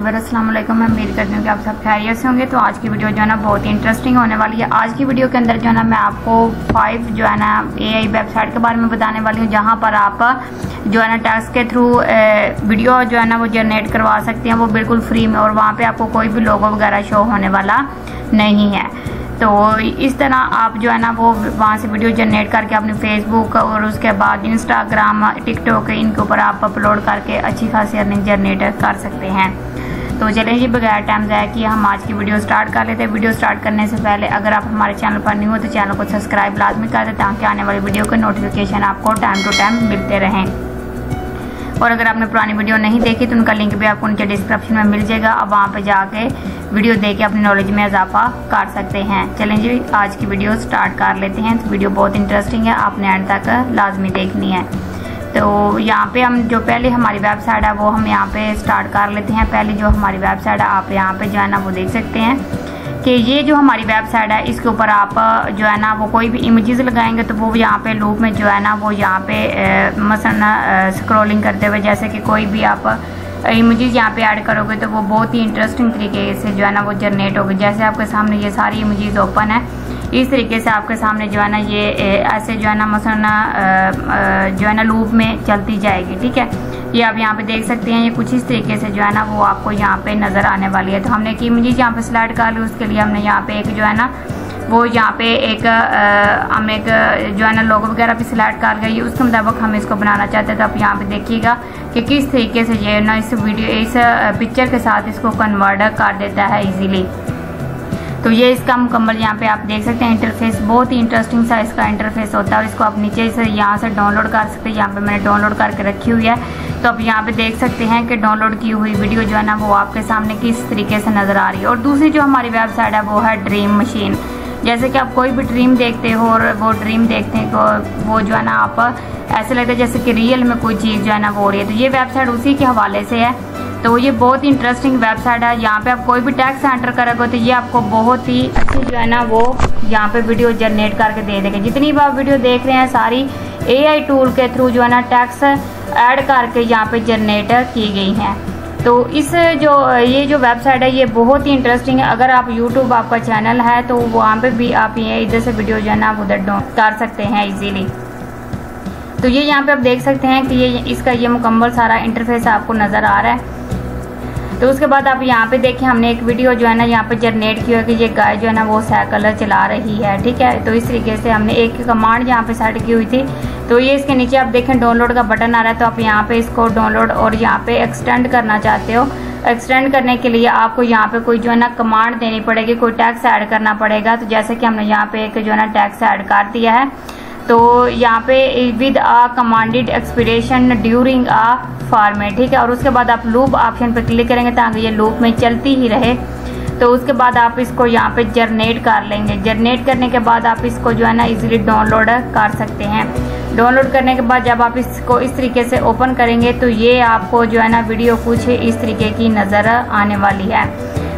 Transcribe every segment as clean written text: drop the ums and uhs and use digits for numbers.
Viewer अस्सलाम वालेकुम। मैं उम्मीद करती हूँ कि आप सब खैरियत से होंगे। तो आज की वीडियो जो है ना बहुत ही इंटरेस्टिंग होने वाली है। आज की वीडियो के अंदर जो है ना मैं आपको 5 जो है ना AI वेबसाइट के बारे में बताने वाली हूँ, जहाँ पर आप जो है ना टैक्स के थ्रू वीडियो जो है ना वो जनरेट करवा सकते हैं, वो बिल्कुल फ्री में, और वहाँ पर आपको कोई भी लोगो वगैरह शो होने वाला नहीं है। तो इस तरह आप जो है ना वो वहाँ से वीडियो जनरेट करके अपने फेसबुक और उसके बाद इंस्टाग्राम, टिकटॉक इनके ऊपर आप अपलोड करके अच्छी खासी अर्निंग जनरेट कर सकते हैं। तो चलें जी, बगैर टाइम ज़ाया किए हम आज की वीडियो स्टार्ट कर लेते हैं। वीडियो स्टार्ट करने से पहले अगर आप हमारे चैनल पर नहीं हो तो चैनल को सब्सक्राइब लाजमी कर दें, ताकि आने वाली वीडियो के नोटिफिकेशन आपको टाइम टू टाइम मिलते रहें। और अगर आपने पुरानी वीडियो नहीं देखी तो उनका लिंक भी आपको नीचे डिस्क्रिप्शन में मिल जाएगा। अब वहाँ पे जाके वीडियो देख के अपनी नॉलेज में इजाफा कर सकते हैं। चलें जी, आज की वीडियो स्टार्ट कर लेते हैं। तो वीडियो बहुत इंटरेस्टिंग है, आपने एंड तक लाजमी देखनी है। तो यहाँ पे हम जो पहले हमारी वेबसाइट है वो हम यहाँ पे स्टार्ट कर लेते हैं। पहले जो हमारी वेबसाइट है आप यहाँ पे जो है ना वो देख सकते हैं कि ये जो हमारी वेबसाइट है इसके ऊपर आप जो है ना वो कोई भी इमेजेस लगाएंगे तो वो यहाँ पे लूप में जो है ना वो यहाँ पे मसलन स्क्रॉलिंग करते हुए, जैसे कि कोई भी आप इमेजेस यहाँ पे ऐड करोगे तो वो बहुत ही इंटरेस्टिंग तरीके से जो है ना वो जनरेट होगी। जैसे आपके सामने ये सारी इमेजेस ओपन है, इस तरीके से आपके सामने जो है ना ये ऐसे जो है ना मसलन जो है ना लूप में चलती जाएगी। ठीक है, ये आप यहाँ पे देख सकते हैं। ये कुछ इस तरीके से जो है ना वो आपको यहाँ पे नज़र आने वाली है। तो हमने एक इमेज यहाँ पे स्लाइड कर ली, उसके लिए हमने यहाँ पे एक जो है ना वो यहाँ पे एक हम एक जो है ना लोगो वगैरह भी सिलेक्ट कर गई, उसके मुताबिक हम इसको बनाना चाहते हैं। तो आप यहाँ पे देखिएगा कि किस तरीके से जो है ना इस पिक्चर के साथ इसको कन्वर्ट कर देता है इजीली। तो ये इसका मुकम्मल यहाँ पे आप देख सकते हैं इंटरफेस, बहुत ही इंटरेस्टिंग सा इसका इंटरफेस होता है। और इसको आप नीचे से यहाँ से डाउनलोड कर सकते हैं। यहाँ पे मैंने डाउनलोड करके रखी हुई है, तो आप यहाँ पे देख सकते हैं कि डाउनलोड की हुई वीडियो जो है ना वो आपके सामने किस तरीके से नज़र आ रही है। और दूसरी जो हमारी वेबसाइट है वो है ड्रीम मशीन। जैसे कि आप कोई भी ड्रीम देखते हो और वो ड्रीम देखते हैं तो वो जो है ना आप ऐसे लगता है जैसे कि रियल में कोई चीज़ जो है ना वो हो रही है। तो ये वेबसाइट उसी के हवाले से है। तो ये बहुत ही इंटरेस्टिंग वेबसाइट है। यहाँ पे आप कोई भी टैक्स एंटर करोगे तो ये आपको बहुत ही अच्छी जो है ना वो यहाँ पे वीडियो जनरेट करके दे देगा। जितनी भी आप वीडियो देख रहे हैं सारी AI टूल के थ्रू जो है ना टैक्स ऐड करके यहाँ पे जनरेट की गई हैं। तो इस ये जो वेबसाइट है ये बहुत ही इंटरेस्टिंग है। अगर आप YouTube आपका चैनल है तो वहाँ पे भी आप ये इधर से वीडियो जो है ना उधर डाउनलोड कर सकते हैं इजीली। तो ये यहाँ पे आप देख सकते हैं कि ये इसका ये मुकम्मल सारा इंटरफेस आपको नज़र आ रहा है। तो उसके बाद आप यहाँ पे देखें, हमने एक वीडियो जो है ना यहाँ पे जनरेट की है कि ये गाय जो है ना वो साइकिल चला रही है। ठीक है, तो इस तरीके से हमने एक कमांड यहाँ पे सेट की हुई थी। तो ये इसके नीचे आप देखें डाउनलोड का बटन आ रहा है, तो आप यहाँ पे इसको डाउनलोड और यहाँ पे एक्सटेंड करना चाहते हो। एक्सटेंड करने के लिए आपको यहाँ पे कोई जो है ना कमांड देनी पड़ेगी, कोई टैक्स ऐड करना पड़ेगा। तो जैसे कि हमने यहाँ पे एक जो है ना टैक्स ऐड कर दिया है, तो यहाँ पे with a commanded experience during a format. ठीक है, और उसके बाद आप लूप ऑप्शन पर क्लिक करेंगे ताकि ये लूप में चलती ही रहे। तो उसके बाद आप इसको यहाँ पे जनरेट कर लेंगे। जनरेट करने के बाद आप इसको जो है ना इजीली डाउनलोड कर सकते हैं। डाउनलोड करने के बाद जब आप इसको इस तरीके से ओपन करेंगे तो ये आपको जो है ना वीडियो कुछ इस तरीके की नज़र आने वाली है।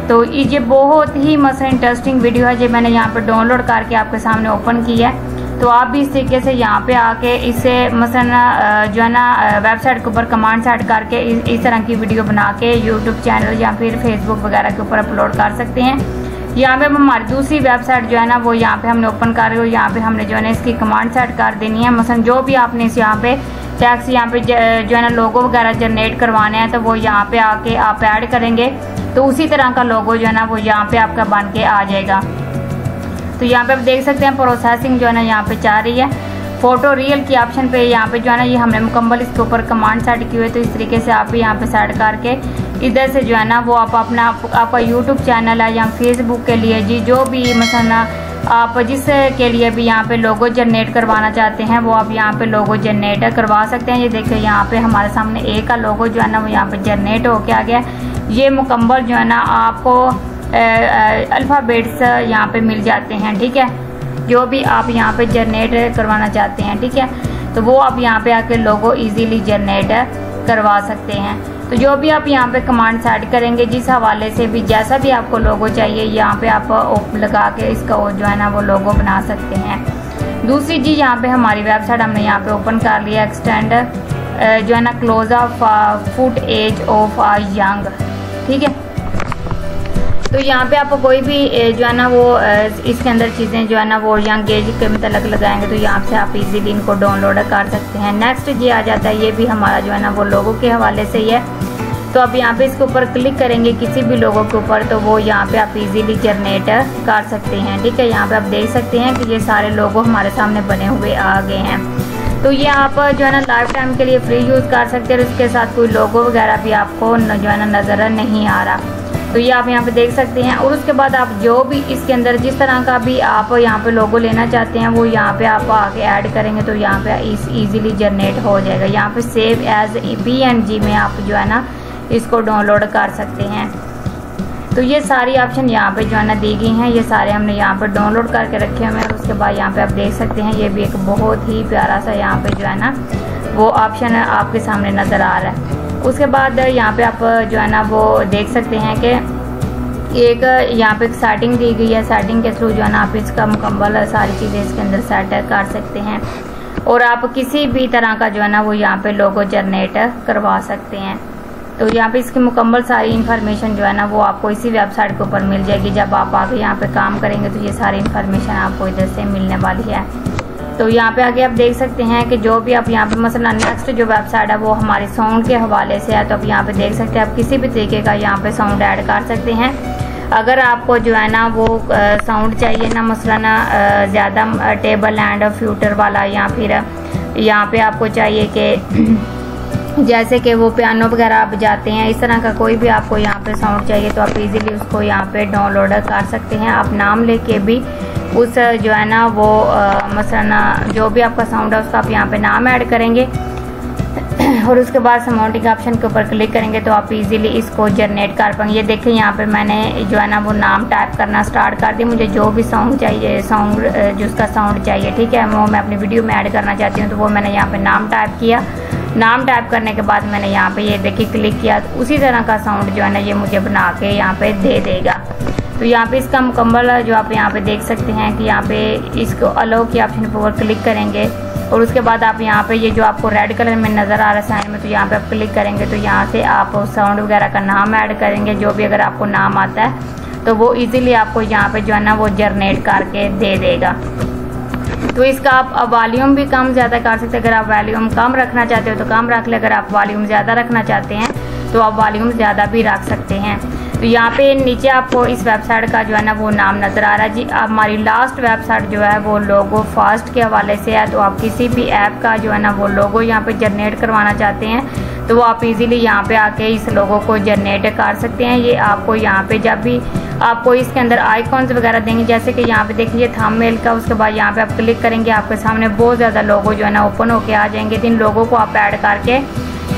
तो ये बहुत ही मसला इंटरेस्टिंग वीडियो है जो मैंने यहाँ पे डाउनलोड करके आपके सामने ओपन की है। तो आप भी इस तरीके से यहाँ पे आके इससे मसलन जो है ना वेबसाइट के ऊपर कमांड सेट करके इस तरह की वीडियो बना के यूट्यूब चैनल या फिर फेसबुक वगैरह के ऊपर अपलोड कर सकते हैं। यहाँ पे हमारी दूसरी वेबसाइट जो है ना वो यहाँ पे हमने ओपन कर रही हो, यहाँ पे हमने जो है ना इसकी कमांड सेट कर देनी है। मसलन जो भी आपने इस यहाँ पे टैक्स यहाँ पे जो है ना लोगो वगैरह जनरेट करवाने हैं तो वो यहाँ पे आके आप ऐड करेंगे तो उसी तरह का लोगो जो है ना वो यहाँ पे आपका बन के आ जाएगा। तो यहाँ पे आप देख सकते हैं प्रोसेसिंग जो है ना यहाँ पे चल रही है। फोटो रियल की ऑप्शन पे यहाँ पे जो है ना ये हमने मुकम्मल इसके ऊपर कमांड सेट की हुई है। तो इस तरीके से आप भी यहाँ पे सेट करके इधर से जो है ना वो आप अपना आपका यूट्यूब चैनल है या फेसबुक के लिए जी जो भी मसलन आप जिस के लिए भी यहाँ पे लोगो जनरेट करवाना चाहते हैं वो आप यहाँ पे लोगो जनरेट करवा सकते हैं। ये देखिए यहाँ पे हमारे सामने A का लोगो जो है ना वो यहाँ पे जनरेट होके आ गया। ये मुकम्मल जो है ना आपको अल्फ़ाबेट्स यहाँ पे मिल जाते हैं। ठीक है, जो भी आप यहाँ पे जनरेट करवाना चाहते हैं, ठीक है, तो वो आप यहाँ पे आके लोगो इजीली जनरेट करवा सकते हैं। तो जो भी आप यहाँ पे कमांड सेट करेंगे जिस हवाले से भी जैसा भी आपको लोगो चाहिए यहाँ पे आप लगा के इसका जो है ना वो लोगो बना सकते हैं। दूसरी चीज़ यहाँ पे हमारी वेबसाइट हमने यहाँ पे ओपन कर लिया, एक्सटेंड जो है ना close of foot edge of young. ठीक है। तो यहाँ पे आपको कोई भी जो है ना वो इसके अंदर चीज़ें जो है ना वो यहाँ गेज के मतलब लगाएंगे तो यहाँ से आप इजीली इनको डाउनलोड कर सकते हैं। नेक्स्ट ये आ जाता है, ये भी हमारा जो है ना वो लोगों के हवाले से ही है। तो अब यहाँ पे इसके ऊपर क्लिक करेंगे किसी भी लोगों के ऊपर, तो वो यहाँ पे आप इजीली जनरेट कर सकते हैं। ठीक है, यहाँ पे आप देख सकते हैं कि ये सारे लोगो हमारे सामने बने हुए आ गए हैं। तो ये आप जो है ना लाइफ टाइम के लिए फ्री यूज़ कर सकते हैं। उसके साथ कोई लोगो वगैरह भी आपको जो है ना नज़र नहीं आ रहा, तो ये आप यहाँ पे देख सकते हैं। और उसके बाद आप जो भी इसके अंदर जिस तरह का भी आप यहाँ पे लोगो लेना चाहते हैं वो यहाँ पे आप आके ऐड करेंगे तो यहाँ पे इजीली जनरेट हो जाएगा। यहाँ पे सेव एज PNG में आप जो है ना इसको डाउनलोड कर सकते हैं। तो ये सारी ऑप्शन यहाँ पे जो है ना दी गई हैं, ये सारे हमने यहाँ पे डाउनलोड करके रखे हुए हैं। उसके बाद यहाँ पे आप देख सकते हैं ये भी एक बहुत ही प्यारा सा यहाँ पे जो है ना वो ऑप्शन आपके सामने नज़र आ रहा है। उसके बाद यहाँ पे आप जो है ना वो देख सकते हैं कि एक यहाँ पे एक सेटिंग दी गई है। सेटिंग के थ्रू जो है ना आप इसका मुकम्मल सारी चीज़ें इसके अंदर सेट कर सकते हैं और आप किसी भी तरह का जो है ना वो यहाँ पे लोगो जनरेट करवा सकते हैं। तो यहाँ पे इसकी मुकम्मल सारी इन्फॉर्मेशन जो है ना वो आपको इसी वेबसाइट के ऊपर मिल जाएगी। जब आप आगे यहाँ पे काम करेंगे तो ये सारी इन्फॉर्मेशन आपको इधर से मिलने वाली है। तो यहाँ पे आगे आप देख सकते हैं कि जो भी आप यहाँ पे मसलन नेक्स्ट जो वेबसाइट है वो हमारी साउंड के हवाले से है। तो आप यहाँ पे देख सकते हैं आप किसी भी तरीके का यहाँ पे साउंड ऐड कर सकते हैं। अगर आपको जो है ना वो साउंड चाहिए ना मसलन ज़्यादा टेबल एंड फ्यूटर वाला, या फिर यहाँ पे आपको चाहिए कि जैसे कि वो पियानो वगैरह आप बजाते हैं, इस तरह का कोई भी आपको यहाँ पे साउंड चाहिए तो आप इजीली उसको यहाँ पे डाउनलोड कर सकते हैं। आप नाम लेके भी उस जो है ना वो मसलन जो भी आपका साउंड है उसका आप यहाँ पे नाम ऐड करेंगे और उसके बाद समाउंटिंग ऑप्शन के ऊपर क्लिक करेंगे तो आप इजीली इसको जनरेट कर पाएंगे। ये देखें यहाँ पे मैंने जो है ना वो नाम टाइप करना स्टार्ट कर दिया। मुझे जो भी साउंड चाहिए, जिसका साउंड चाहिए, ठीक है, वो मैं अपनी वीडियो में ऐड करना चाहती हूँ तो वो मैंने यहाँ पे नाम टाइप किया। नाम टाइप करने के बाद मैंने यहाँ पे ये देखिए क्लिक किया तो उसी तरह का साउंड जो है ना ये मुझे बना के यहाँ पे दे देगा। तो यहाँ पे इसका मुकम्मल जो आप यहाँ पे देख सकते हैं कि यहाँ पे इसको अलाउ की ऑप्शन पर क्लिक करेंगे और उसके बाद आप यहाँ पे ये जो आपको रेड कलर में नज़र आ रहा है साइन में, तो यहाँ पे आप क्लिक करेंगे तो यहाँ से आप साउंड वगैरह का नाम ऐड करेंगे। जो भी अगर आपको नाम आता है तो वो इजीली आपको यहाँ पे जो है ना वो जनरेट करके दे देगा। तो इसका आप वॉल्यूम भी कम ज़्यादा कर सकते हैं। अगर आप वॉल्यूम कम रखना चाहते हो तो कम रख ले, अगर आप वॉल्यूम ज़्यादा रखना चाहते हैं तो आप वॉल्यूम ज़्यादा भी रख सकते हैं। तो यहाँ पे नीचे आपको इस वेबसाइट का जो है ना वो नाम नज़र आ रहा है जी। हमारी लास्ट वेबसाइट जो है वो लोगो फास्ट के हवाले से है। तो आप किसी भी ऐप का जो है ना वो लोगो यहाँ पे जनरेट करवाना चाहते हैं तो वो आप इजीली यहाँ पे आके इस लोगो को जनरेट कर सकते हैं। ये आपको यहाँ पे जब भी आपको इसके अंदर आइकॉन्स वगैरह देंगे, जैसे कि यहाँ पे देखिए थंबनेल का, उसके बाद यहाँ पे आप क्लिक करेंगे आपके सामने बहुत ज़्यादा लोगो जो है ना ओपन होके आ जाएंगे। इन लोगों को आप ऐड करके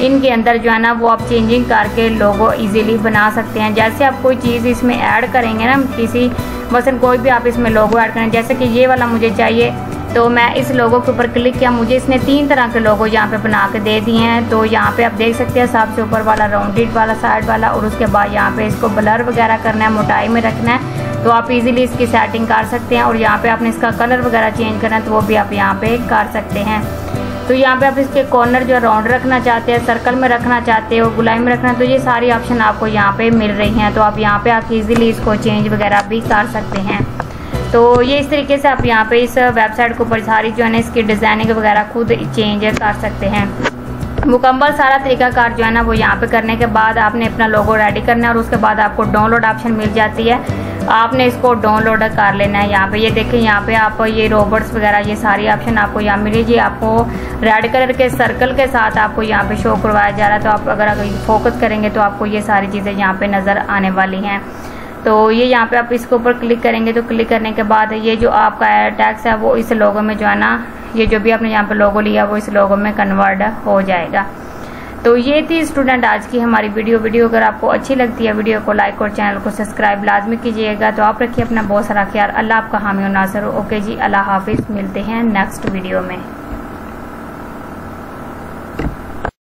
इनके अंदर जो है ना वो आप चेंजिंग करके लोगो इजीली बना सकते हैं। जैसे आप कोई चीज़ इसमें ऐड करेंगे ना, किसी मसलन कोई भी आप इसमें लोगो ऐड करें, जैसे कि ये वाला मुझे चाहिए तो मैं इस लोगो के ऊपर क्लिक किया, मुझे इसने 3 तरह के लोगो यहाँ पे बना के दे दिए हैं। तो यहाँ पे आप देख सकते हैं सबसे ऊपर वाला राउंडेड वाला साइड वाला, और उसके बाद यहाँ पे इसको ब्लर वगैरह करना है, मोटाई में रखना है तो आप इजीली इसकी सेटिंग कर सकते हैं। और यहाँ पे आपने इसका कलर वगैरह चेंज करना है तो वो भी आप यहाँ पे कर सकते हैं। तो यहाँ पे आप इसके कॉर्नर जो राउंड रखना चाहते हैं, सर्कल में रखना चाहते हो, गुलाई में रखना, तो ये सारी ऑप्शन आपको यहाँ पे मिल रही हैं। तो आप यहाँ पे आके इजीली इसको चेंज वगैरह भी कर सकते हैं। तो ये इस तरीके से आप यहाँ पे इस वेबसाइट के ऊपर सारी जो है ना इसकी डिज़ाइनिंग वगैरह खुद चेंज कर सकते हैं। मुकम्मल सारा तरीकाकार जो है ना वो यहाँ पे करने के बाद आपने अपना लोगो रेडी करना है और उसके बाद आपको डाउनलोड ऑप्शन मिल जाती है, आपने इसको डाउनलोड कर लेना है। यहाँ पे ये देखें, यहाँ पे आप ये रोबोट्स वगैरह ये सारी ऑप्शन आपको यहाँ मिलेगी। आपको रेड कलर के सर्कल के साथ आपको यहाँ पे शो करवाया जा रहा है। तो आप अगर फोकस करेंगे तो आपको ये सारी चीज़ें यहाँ पे नज़र आने वाली हैं। तो ये यहाँ पे आप इसके ऊपर क्लिक करेंगे तो क्लिक करने के बाद ये जो आपका टैक्स है वो इस लोगो में जो है ना, ये जो भी आपने यहाँ पे लोगो लिया वो इस लोगो में कन्वर्ट हो जाएगा। तो ये थी स्टूडेंट आज की हमारी वीडियो अगर आपको अच्छी लगती है वीडियो को लाइक और चैनल को सब्सक्राइब लाजमी कीजिएगा। तो आप रखिए अपना बहुत सारा ख्याल। अल्लाह आपका हामी और नासिर। ओके जी, अल्लाह हाफिज़, मिलते हैं नेक्स्ट वीडियो में।